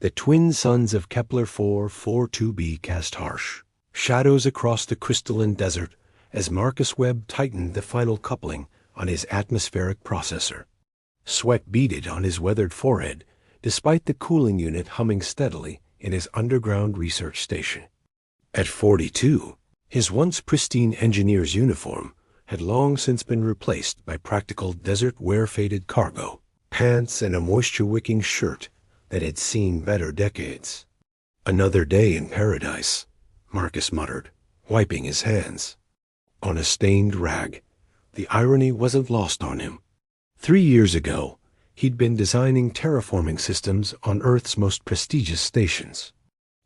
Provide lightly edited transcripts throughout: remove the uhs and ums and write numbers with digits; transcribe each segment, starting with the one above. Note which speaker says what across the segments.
Speaker 1: The twin suns of Kepler 442b cast harsh shadows across the crystalline desert as Marcus Webb tightened the final coupling on his atmospheric processor. Sweat beaded on his weathered forehead, despite the cooling unit humming steadily in his underground research station. At 42, his once pristine engineer's uniform had long since been replaced by practical desert wear-faded cargo, pants, and a moisture-wicking shirt that had seen better decades. "Another day in paradise," Marcus muttered, wiping his hands. On a stained rag, the irony wasn't lost on him. 3 years ago, he'd been designing terraforming systems on Earth's most prestigious stations.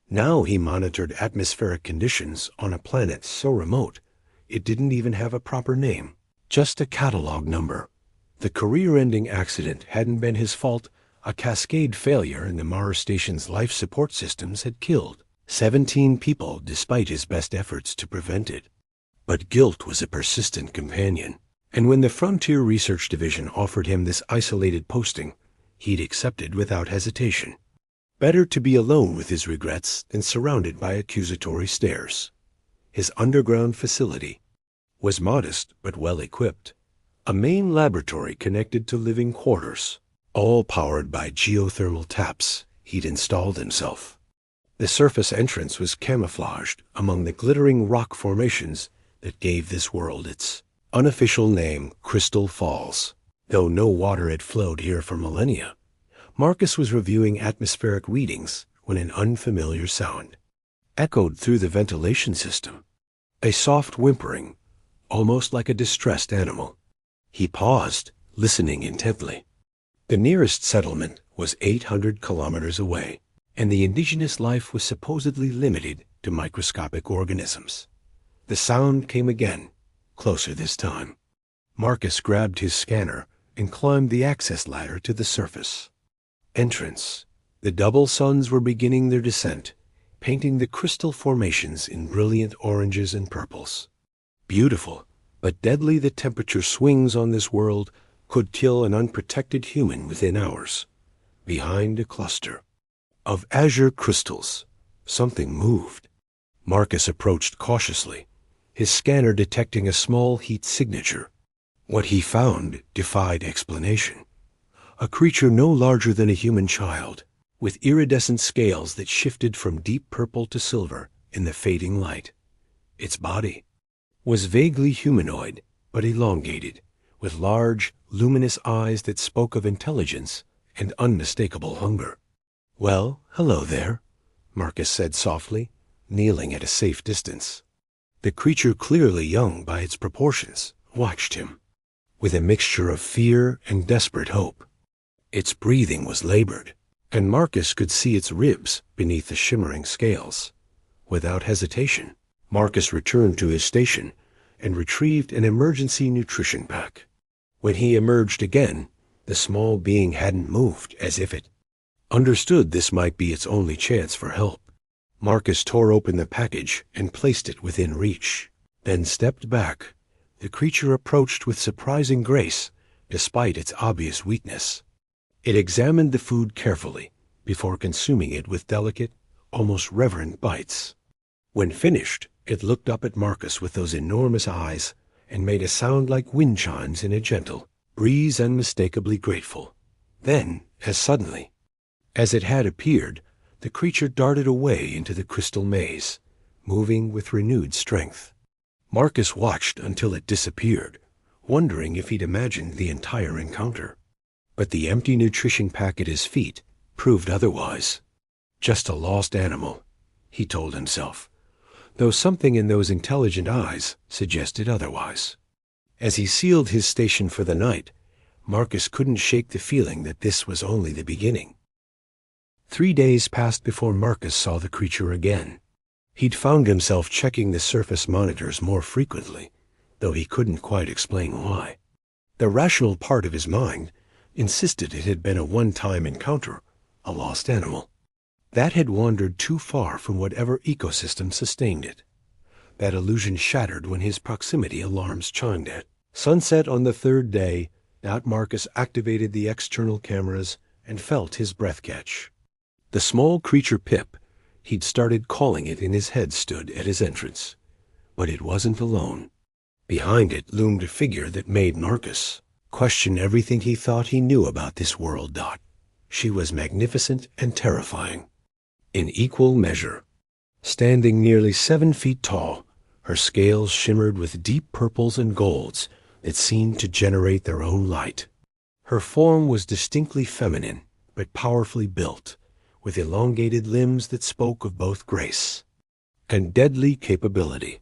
Speaker 1: Now he monitored atmospheric conditions on a planet so remote it didn't even have a proper name, just a catalog number. The career-ending accident hadn't been his fault. A cascade failure in the Mars station's life support systems had killed 17 people despite his best efforts to prevent it. But guilt was a persistent companion, and when the Frontier Research Division offered him this isolated posting, he'd accepted without hesitation. Better to be alone with his regrets than surrounded by accusatory stares. His underground facility was modest but well-equipped. A main laboratory connected to living quarters, all powered by geothermal taps he'd installed himself. The surface entrance was camouflaged among the glittering rock formations that gave this world its unofficial name, Crystal Falls. Though no water had flowed here for millennia, Marcus was reviewing atmospheric readings when an unfamiliar sound echoed through the ventilation system. A soft whimpering, almost like a distressed animal. He paused, listening intently. The nearest settlement was 800 kilometers away, and the indigenous life was supposedly limited to microscopic organisms. The sound came again, closer this time. Marcus grabbed his scanner and climbed the access ladder to the surface. Entrance. The double suns were beginning their descent, painting the crystal formations in brilliant oranges and purples. Beautiful, but deadly. The temperature swings on this world could kill an unprotected human within hours. Behind a cluster of azure crystals, something moved. Marcus approached cautiously, his scanner detecting a small heat signature. What he found defied explanation. A creature no larger than a human child, with iridescent scales that shifted from deep purple to silver in the fading light. Its body was vaguely humanoid, but elongated, with large, luminous eyes that spoke of intelligence and unmistakable hunger. "Well, hello there," Marcus said softly, kneeling at a safe distance. The creature, clearly young by its proportions, watched him, with a mixture of fear and desperate hope. Its breathing was labored, and Marcus could see its ribs beneath the shimmering scales. Without hesitation, Marcus returned to his station and retrieved an emergency nutrition pack. When he emerged again, the small being hadn't moved, as if it understood this might be its only chance for help. Marcus tore open the package and placed it within reach, then stepped back. The creature approached with surprising grace, despite its obvious weakness. It examined the food carefully before consuming it with delicate, almost reverent bites. When finished, it looked up at Marcus with those enormous eyes and made a sound like wind chimes in a gentle breeze, unmistakably grateful. Then, as suddenly as it had appeared, the creature darted away into the crystal maze, moving with renewed strength. Marcus watched until it disappeared, wondering if he'd imagined the entire encounter. But the empty nutrition pack at his feet proved otherwise. Just a lost animal, he told himself, though something in those intelligent eyes suggested otherwise. As he sealed his station for the night, Marcus couldn't shake the feeling that this was only the beginning. 3 days passed before Marcus saw the creature again. He'd found himself checking the surface monitors more frequently, though he couldn't quite explain why. The rational part of his mind insisted it had been a one-time encounter, a lost animal that had wandered too far from whatever ecosystem sustained it. That illusion shattered when his proximity alarms chimed at sunset on the 3rd day. Marcus activated the external cameras and felt his breath catch. The small creature Pip, he'd started calling it in his head, stood at his entrance. But it wasn't alone. Behind it loomed a figure that made Marcus question everything he thought he knew about this world. She was magnificent and terrifying, in equal measure. Standing nearly 7 feet tall, her scales shimmered with deep purples and golds that seemed to generate their own light. Her form was distinctly feminine, but powerfully built, with elongated limbs that spoke of both grace and deadly capability.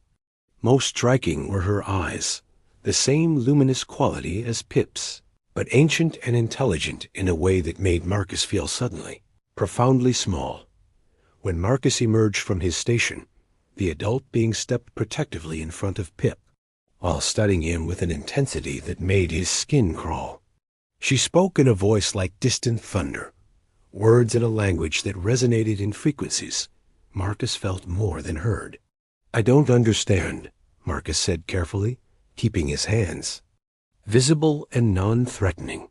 Speaker 1: Most striking were her eyes, the same luminous quality as Pip's, but ancient and intelligent in a way that made Marcus feel suddenly profoundly small. When Marcus emerged from his station, the adult being stepped protectively in front of Pip, while studying him with an intensity that made his skin crawl. She spoke in a voice like distant thunder, words in a language that resonated in frequencies Marcus felt more than heard. "I don't understand," Marcus said carefully, keeping his hands visible and non-threatening.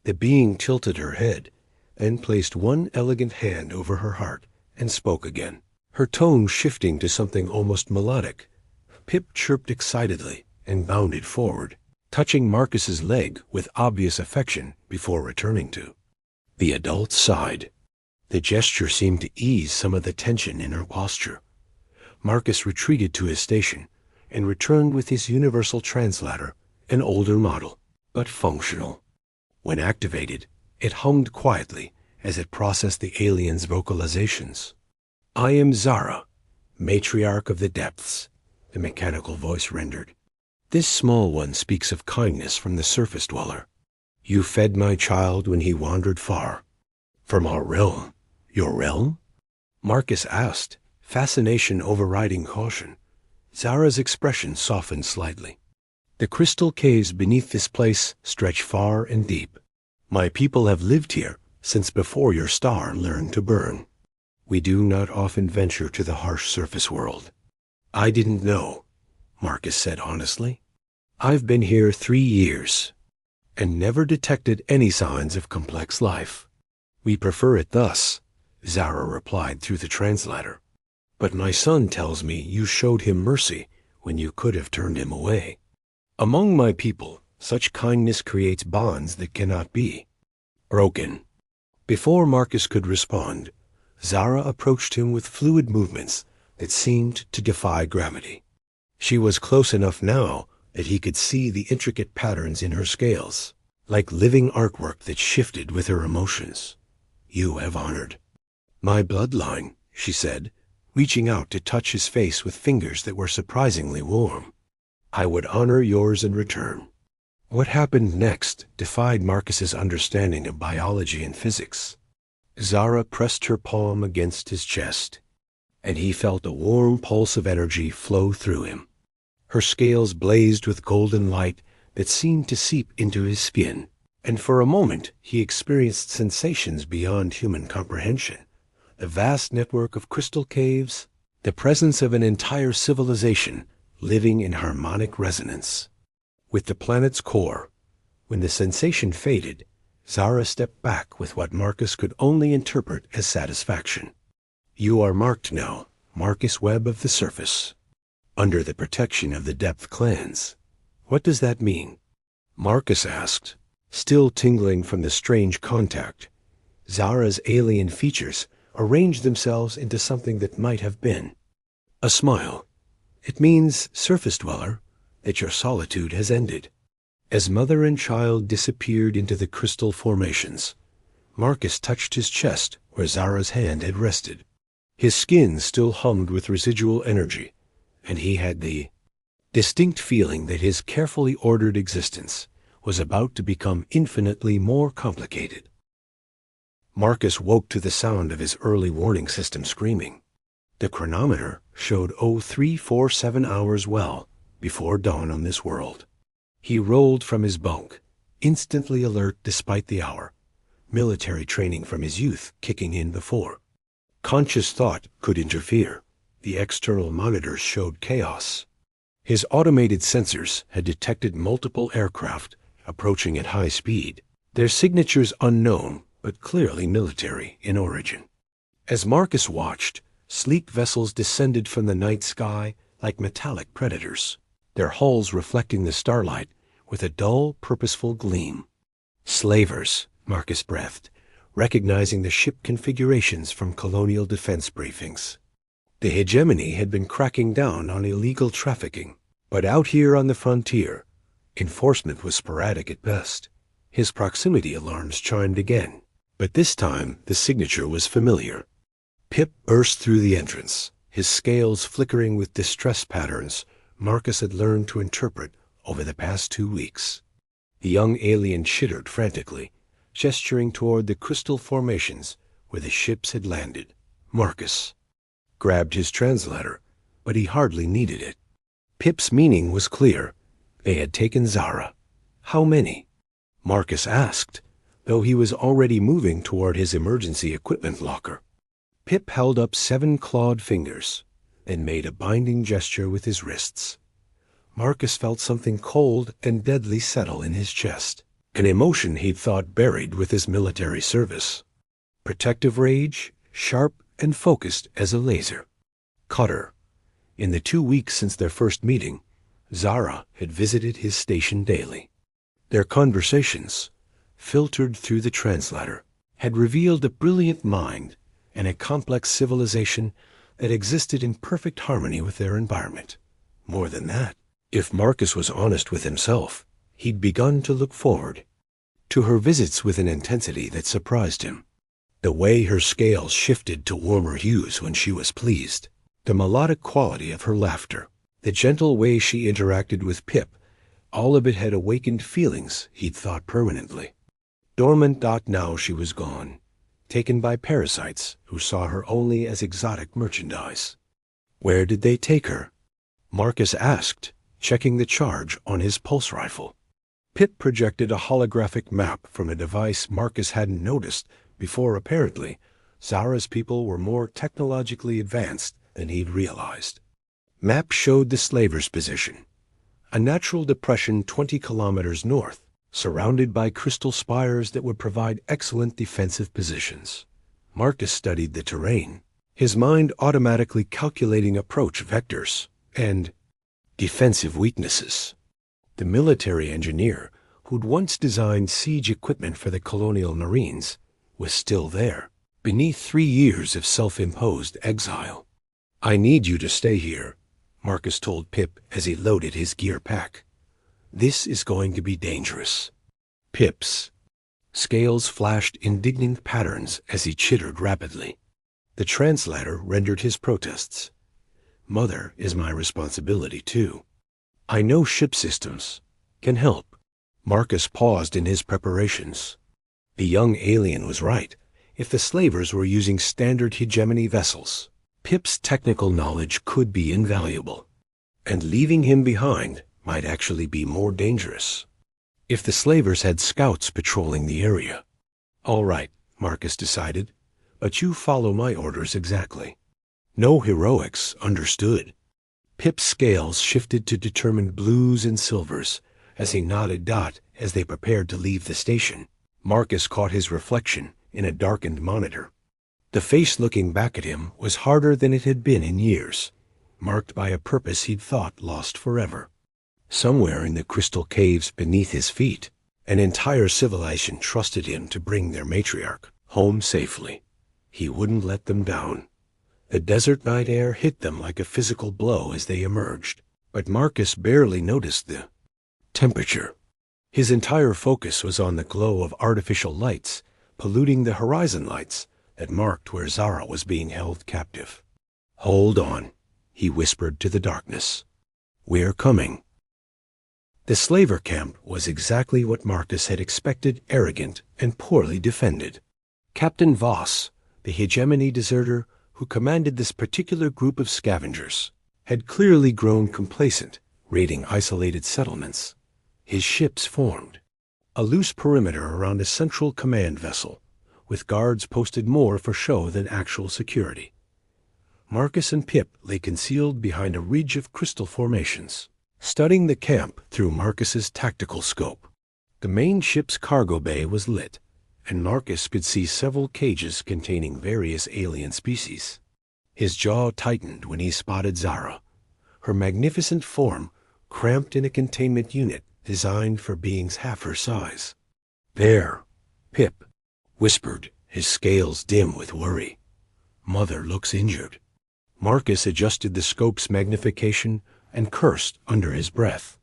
Speaker 1: The being tilted her head, then placed one elegant hand over her heart and spoke again, her tone shifting to something almost melodic. Pip chirped excitedly and bounded forward, touching Marcus's leg with obvious affection before returning to. The adult sighed. The gesture seemed to ease some of the tension in her posture. Marcus retreated to his station and returned with his universal translator, an older model, but functional. When activated, it hummed quietly as it processed the alien's vocalizations. "I am Zara, matriarch of the depths," the mechanical voice rendered. "This small one speaks of kindness from the surface dweller. You fed my child when he wandered far. From our realm." "Your realm?" Marcus asked, fascination overriding caution. Zara's expression softened slightly. "The crystal caves beneath this place stretch far and deep. My people have lived here since before your star learned to burn. We do not often venture to the harsh surface world." "I didn't know," Marcus said honestly. "I've been here 3 years and never detected any signs of complex life." "We prefer it thus," Zara replied through the translator. "But my son tells me you showed him mercy when you could have turned him away. Among my people, such kindness creates bonds that cannot be broken." Before Marcus could respond, Zara approached him with fluid movements that seemed to defy gravity. She was close enough now that he could see the intricate patterns in her scales, like living artwork that shifted with her emotions. "You have honored my bloodline," she said, reaching out to touch his face with fingers that were surprisingly warm. "I would honor yours in return." What happened next defied Marcus's understanding of biology and physics. Zara pressed her palm against his chest, and he felt a warm pulse of energy flow through him. Her scales blazed with golden light that seemed to seep into his skin, and for a moment he experienced sensations beyond human comprehension. The vast network of crystal caves, the presence of an entire civilization living in harmonic resonance with the planet's core. When the sensation faded, Zara stepped back with what Marcus could only interpret as satisfaction. "You are marked now, Marcus Webb of the Surface, under the protection of the Depth clans." "What does that mean?" Marcus asked, still tingling from the strange contact. Zara's alien features arranged themselves into something that might have been a smile. "It means, surface dweller, that your solitude has ended." As mother and child disappeared into the crystal formations, Marcus touched his chest where Zara's hand had rested. His skin still hummed with residual energy, and he had the distinct feeling that his carefully ordered existence was about to become infinitely more complicated. Marcus woke to the sound of his early warning system screaming. The chronometer showed 0347 hours well before dawn on this world. He rolled from his bunk, instantly alert despite the hour, military training from his youth kicking in before conscious thought could interfere. The external monitors showed chaos. His automated sensors had detected multiple aircraft approaching at high speed, their signatures unknown but clearly military in origin. As Marcus watched, sleek vessels descended from the night sky like metallic predators, their hulls reflecting the starlight with a dull, purposeful gleam. Slavers, Marcus breathed, recognizing the ship configurations from colonial defense briefings. The hegemony had been cracking down on illegal trafficking, but out here on the frontier, enforcement was sporadic at best. His proximity alarms chimed again, but this time the signature was familiar. Pip burst through the entrance, his scales flickering with distress patterns Marcus had learned to interpret over the past 2 weeks. The young alien chittered frantically, gesturing toward the crystal formations where the ships had landed. Marcus grabbed his translator, but he hardly needed it. Pip's meaning was clear. They had taken Zara. How many? Marcus asked, though he was already moving toward his emergency equipment locker. Pip held up 7 clawed fingers and made a binding gesture with his wrists. Marcus felt something cold and deadly settle in his chest, an emotion he'd thought buried with his military service. Protective rage, sharp and focused as a laser. Cutter. In the 2 weeks since their first meeting, Zara had visited his station daily. Their conversations, filtered through the translator, had revealed a brilliant mind and a complex civilization that existed in perfect harmony with their environment. More than that, if Marcus was honest with himself, he'd begun to look forward to her visits with an intensity that surprised him. The way her scales shifted to warmer hues when she was pleased, the melodic quality of her laughter, the gentle way she interacted with Pip, all of it had awakened feelings he'd thought permanently. Dormant. Now she was gone, taken by parasites who saw her only as exotic merchandise. Where did they take her? Marcus asked, checking the charge on his pulse rifle. Pip projected a holographic map from a device Marcus hadn't noticed before. Apparently, Zara's people were more technologically advanced than he'd realized. Map showed the slavers' position, a natural depression 20 kilometers north, surrounded by crystal spires that would provide excellent defensive positions. Marcus studied the terrain, his mind automatically calculating approach vectors and defensive weaknesses. The military engineer, who'd once designed siege equipment for the colonial marines, was still there, beneath 3 years of self-imposed exile. "I need you to stay here," Marcus told Pip as he loaded his gear pack. "This is going to be dangerous." Pip's scales flashed indignant patterns as he chittered rapidly. The translator rendered his protests. "Mother is my responsibility, too. I know ship systems. Can help." Marcus paused in his preparations. The young alien was right. If the slavers were using standard hegemony vessels, Pip's technical knowledge could be invaluable, and leaving him behind might actually be more dangerous. If the slavers had scouts patrolling the area. "All right," Marcus decided, "but you follow my orders exactly. No heroics, understood." Pip's scales shifted to determined blues and silvers as he nodded. As they prepared to leave the station, Marcus caught his reflection in a darkened monitor. The face looking back at him was harder than it had been in years, marked by a purpose he'd thought lost forever. Somewhere in the crystal caves beneath his feet, an entire civilization trusted him to bring their matriarch home safely. He wouldn't let them down. The desert night air hit them like a physical blow as they emerged, but Marcus barely noticed the temperature. His entire focus was on the glow of artificial lights, polluting the horizon lights that marked where Zara was being held captive. "Hold on," he whispered to the darkness. "We're coming." The slaver camp was exactly what Marcus had expected: arrogant and poorly defended. Captain Voss, the hegemony deserter who commanded this particular group of scavengers, had clearly grown complacent, raiding isolated settlements. His ships formed a loose perimeter around a central command vessel, with guards posted more for show than actual security. Marcus and Pip lay concealed behind a ridge of crystal formations, studying the camp through Marcus's tactical scope. The main ship's cargo bay was lit, and Marcus could see several cages containing various alien species. His jaw tightened when he spotted Zara, her magnificent form cramped in a containment unit designed for beings half her size. "There," Pip whispered, his scales dim with worry. "Mother looks injured." Marcus adjusted the scope's magnification and cursed under his breath.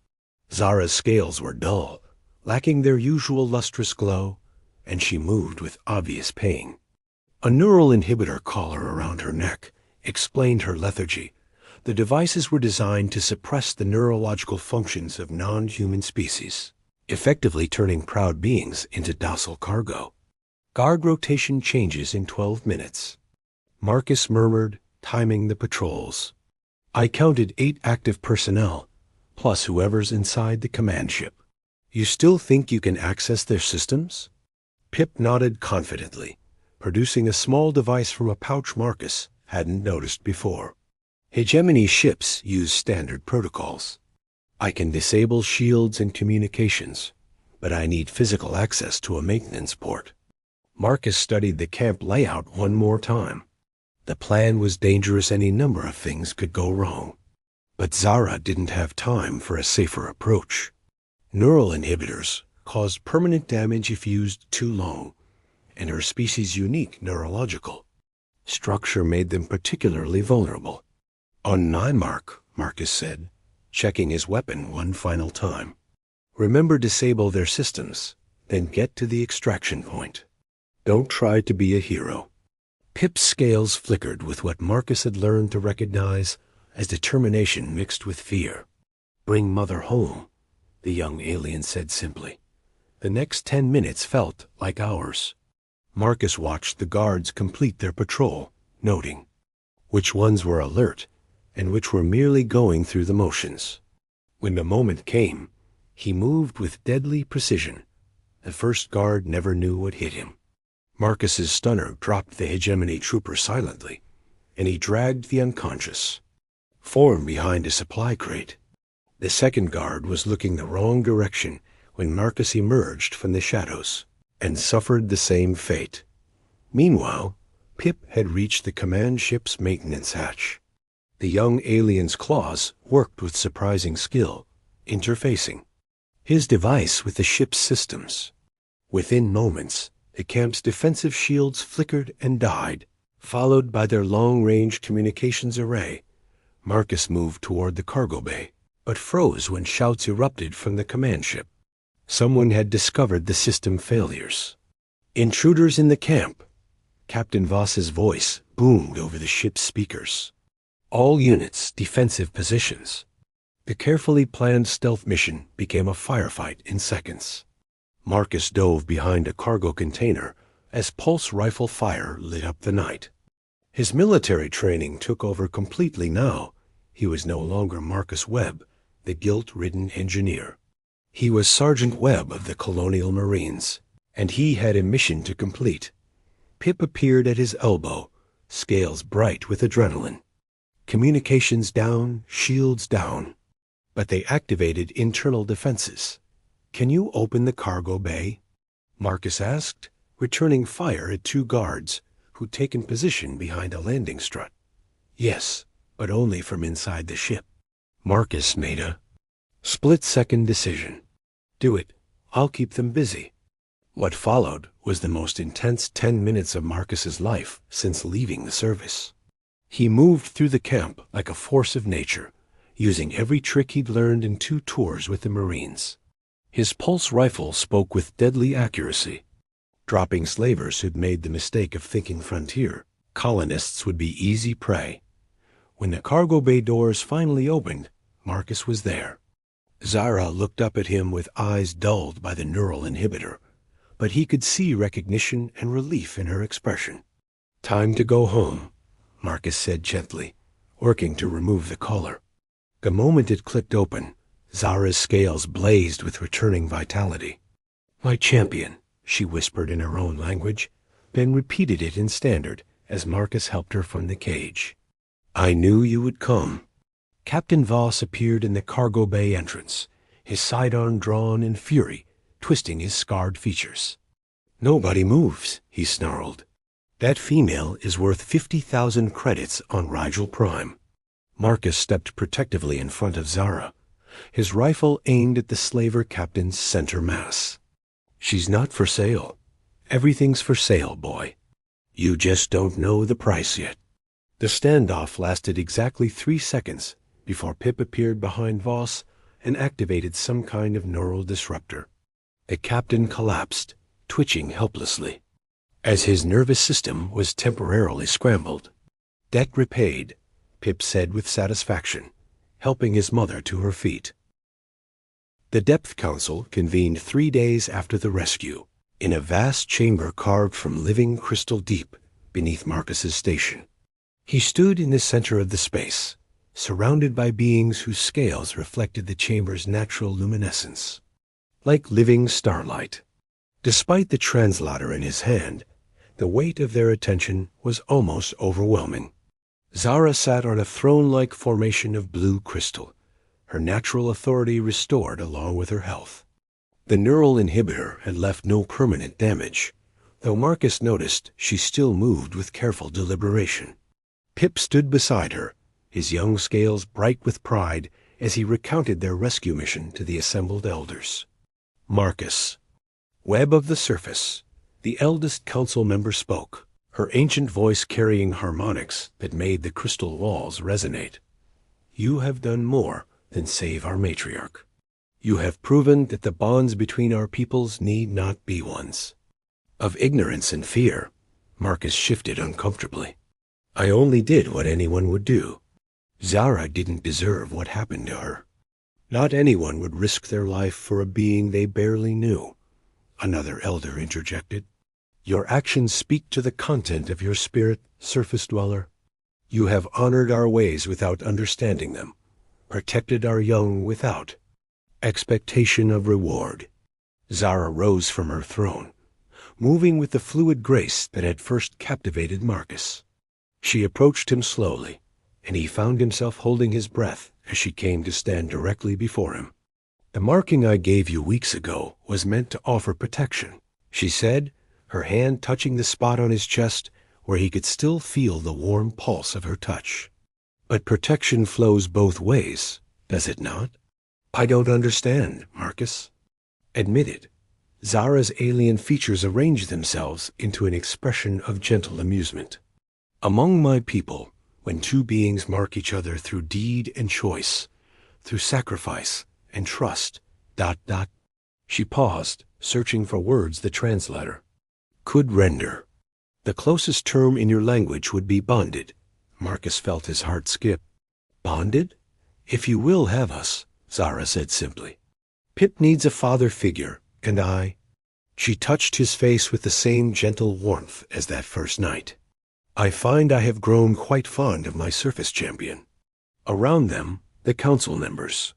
Speaker 1: Zara's scales were dull, lacking their usual lustrous glow, and she moved with obvious pain. A neural inhibitor collar around her neck explained her lethargy. The devices were designed to suppress the neurological functions of non-human species, effectively turning proud beings into docile cargo. "Guard rotation changes in 12 minutes. Marcus murmured, timing the patrols. "I counted 8 active personnel, plus whoever's inside the command ship." "You still think you can access their systems?" Pip nodded confidently, producing a small device from a pouch Marcus hadn't noticed before. "Hegemony ships use standard protocols. I can disable shields and communications, but I need physical access to a maintenance port." Marcus studied the camp layout one more time. The plan was dangerous. Any number of things could go wrong. But Zara didn't have time for a safer approach. Neural inhibitors caused permanent damage if used too long, and her species' unique neurological structure made them particularly vulnerable. "On 9 mark," Marcus said, checking his weapon one final time. "Remember, disable their systems, then get to the extraction point. Don't try to be a hero." Pip's scales flickered with what Marcus had learned to recognize as determination mixed with fear. "Bring Mother home," the young alien said simply. The next 10 minutes felt like hours. Marcus watched the guards complete their patrol, noting which ones were alert and which were merely going through the motions. When the moment came, he moved with deadly precision. The first guard never knew what hit him. Marcus's stunner dropped the hegemony trooper silently, and he dragged the unconscious form behind a supply crate. The second guard was looking the wrong direction when Marcus emerged from the shadows, and suffered the same fate. Meanwhile, Pip had reached the command ship's maintenance hatch. The young alien's claws worked with surprising skill, interfacing his device with the ship's systems. Within moments, the camp's defensive shields flickered and died, followed by their long-range communications array. Marcus moved toward the cargo bay, but froze when shouts erupted from the command ship. Someone had discovered the system failures. "Intruders in the camp!" Captain Voss's voice boomed over the ship's speakers. "All units, defensive positions." The carefully planned stealth mission became a firefight in seconds. Marcus dove behind a cargo container as pulse rifle fire lit up the night. His military training took over completely now. He was no longer Marcus Webb, the guilt-ridden engineer. He was Sergeant Webb of the Colonial Marines, and he had a mission to complete. Pip appeared at his elbow, scales bright with adrenaline. Communications down, shields down. But they activated internal defenses. "Can you open the cargo bay?" Marcus asked, returning fire at 2 guards who'd taken position behind a landing strut. "Yes, but only from inside the ship." Marcus made a split-second decision. "Do it. I'll keep them busy." What followed was the most intense 10 minutes of Marcus's life since leaving the service. He moved through the camp like a force of nature, using every trick he'd learned in 2 tours with the Marines. His pulse rifle spoke with deadly accuracy, dropping slavers who'd made the mistake of thinking frontier colonists would be easy prey. When the cargo bay doors finally opened, Marcus was there. Zara looked up at him with eyes dulled by the neural inhibitor, but he could see recognition and relief in her expression. "Time to go home," Marcus said gently, working to remove the collar. The moment it clicked open, Zara's scales blazed with returning vitality. "My champion," she whispered in her own language, then repeated it in standard as Marcus helped her from the cage. "I knew you would come." Captain Voss appeared in the cargo bay entrance, his sidearm drawn in fury, twisting his scarred features. Nobody moves, he snarled. That female is worth 50,000 credits on Rigel Prime. Marcus stepped protectively in front of Zara, his rifle aimed at the slaver captain's center mass. She's not for sale. Everything's for sale, boy. You just don't know the price yet. The standoff lasted exactly 3 seconds before Pip appeared behind Voss and activated some kind of neural disruptor. The captain collapsed, twitching helplessly, as his nervous system was temporarily scrambled. Debt repaid, Pip said with satisfaction, helping his mother to her feet. The Depth Council convened 3 days after the rescue, in a vast chamber carved from living crystal deep beneath Marcus's station. He stood in the center of the space, surrounded by beings whose scales reflected the chamber's natural luminescence, like living starlight. Despite the translator in his hand, the weight of their attention was almost overwhelming. Zara sat on a throne-like formation of blue crystal, her natural authority restored along with her health. The neural inhibitor had left no permanent damage, though Marcus noticed she still moved with careful deliberation. Pip stood beside her, his young scales bright with pride as he recounted their rescue mission to the assembled elders. Marcus. Web of the Surface, the eldest council member spoke, her ancient voice carrying harmonics that made the crystal walls resonate. You have done more than save our matriarch. You have proven that the bonds between our peoples need not be ones of ignorance and fear. Marcus shifted uncomfortably. I only did what anyone would do. Zara didn't deserve what happened to her. Not anyone would risk their life for a being they barely knew, another elder interjected. Your actions speak to the content of your spirit, surface dweller. You have honored our ways without understanding them, protected our young without expectation of reward. Zara rose from her throne, moving with the fluid grace that had first captivated Marcus. She approached him slowly, and he found himself holding his breath as she came to stand directly before him. The marking I gave you weeks ago was meant to offer protection, she said, her hand touching the spot on his chest where he could still feel the warm pulse of her touch. But protection flows both ways, does it not? I don't understand, Marcus. Admitted. Zara's alien features arranged themselves into an expression of gentle amusement. Among my people, when two beings mark each other through deed and choice, through sacrifice and trust, ... She paused, searching for words the translator could render. The closest term in your language would be bonded. Marcus felt his heart skip. Bonded? If you will have us, Zara said simply. Pip needs a father figure, and I... She touched his face with the same gentle warmth as that first night. I find I have grown quite fond of my surface champion. Around them, the council members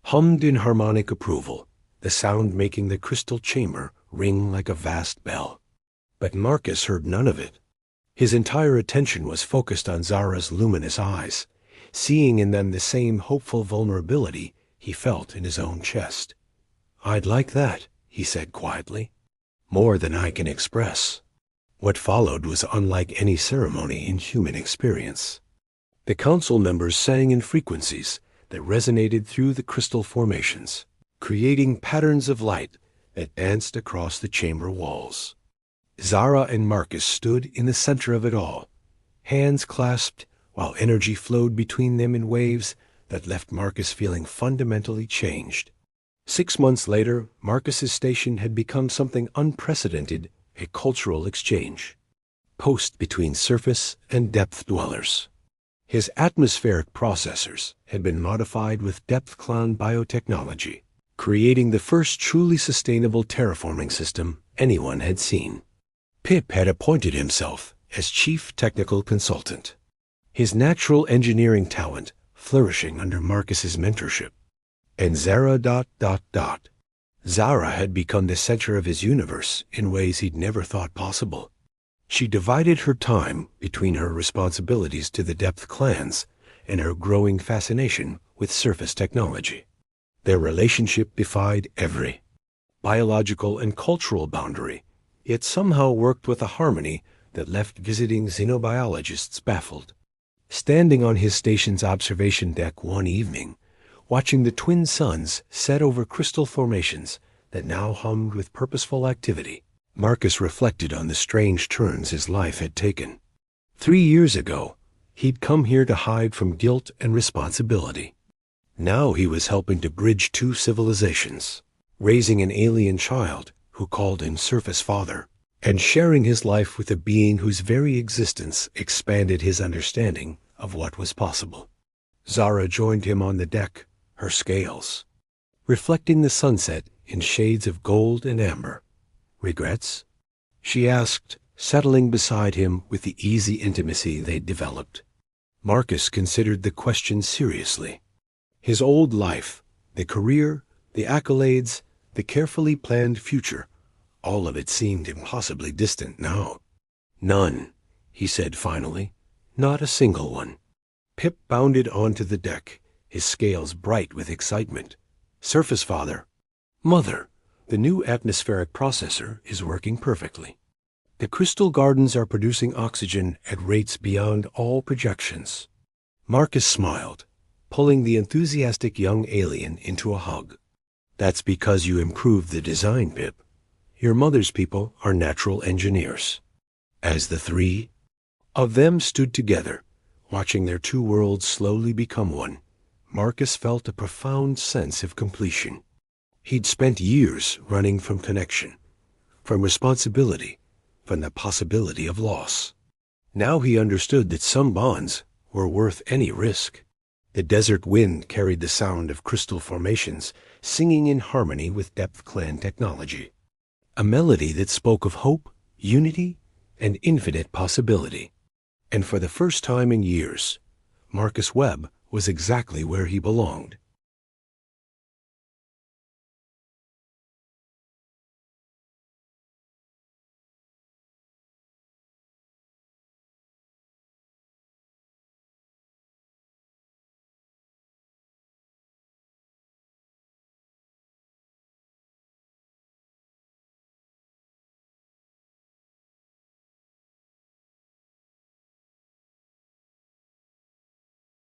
Speaker 1: hummed in harmonic approval, the sound making the crystal chamber ring like a vast bell. But Marcus heard none of it. His entire attention was focused on Zara's luminous eyes, seeing in them the same hopeful vulnerability he felt in his own chest. I'd like that, he said quietly. More than I can express. What followed was unlike any ceremony in human experience. The council members sang in frequencies that resonated through the crystal formations, creating patterns of light that danced across the chamber walls. Zara and Marcus stood in the center of it all, hands clasped, while energy flowed between them in waves that left Marcus feeling fundamentally changed. 6 months later, Marcus's station had become something unprecedented, a cultural exchange, post between surface and depth dwellers. His atmospheric processors had been modified with depth clan biotechnology, creating the first truly sustainable terraforming system anyone had seen. Pip had appointed himself as chief technical consultant, his natural engineering talent flourishing under Marcus's mentorship. And Zara ... Zara had become the center of his universe in ways he'd never thought possible. She divided her time between her responsibilities to the depth clans and her growing fascination with surface technology. Their relationship defied every biological and cultural boundary, It somehow worked with a harmony that left visiting xenobiologists baffled. Standing on his station's observation deck one evening, watching the twin suns set over crystal formations that now hummed with purposeful activity, Marcus reflected on the strange turns his life had taken. 3 years ago, he'd come here to hide from guilt and responsibility. Now he was helping to bridge two civilizations, raising an alien child who called him surface father, and sharing his life with a being whose very existence expanded his understanding of what was possible. Zara joined him on the deck, her scales reflecting the sunset in shades of gold and amber. "Regrets?" she asked, settling beside him with the easy intimacy they'd developed. Marcus considered the question seriously. His old life, the career, the accolades, the carefully planned future, all of it seemed impossibly distant now. "None," he said finally. "Not a single one." Pip bounded onto the deck, his scales bright with excitement. "Surface father." "Mother, the new atmospheric processor is working perfectly. The crystal gardens are producing oxygen at rates beyond all projections." Marcus smiled, pulling the enthusiastic young alien into a hug. "That's because you improved the design, Pip. Your mother's people are natural engineers." As the three of them stood together, watching their two worlds slowly become one, Marcus felt a profound sense of completion. He'd spent years running from connection, from responsibility, from the possibility of loss. Now he understood that some bonds were worth any risk. The desert wind carried the sound of crystal formations, singing in harmony with Depth Clan technology. A melody that spoke of hope, unity, and infinite possibility. And for the first time in years, Marcus Webb was exactly where he belonged,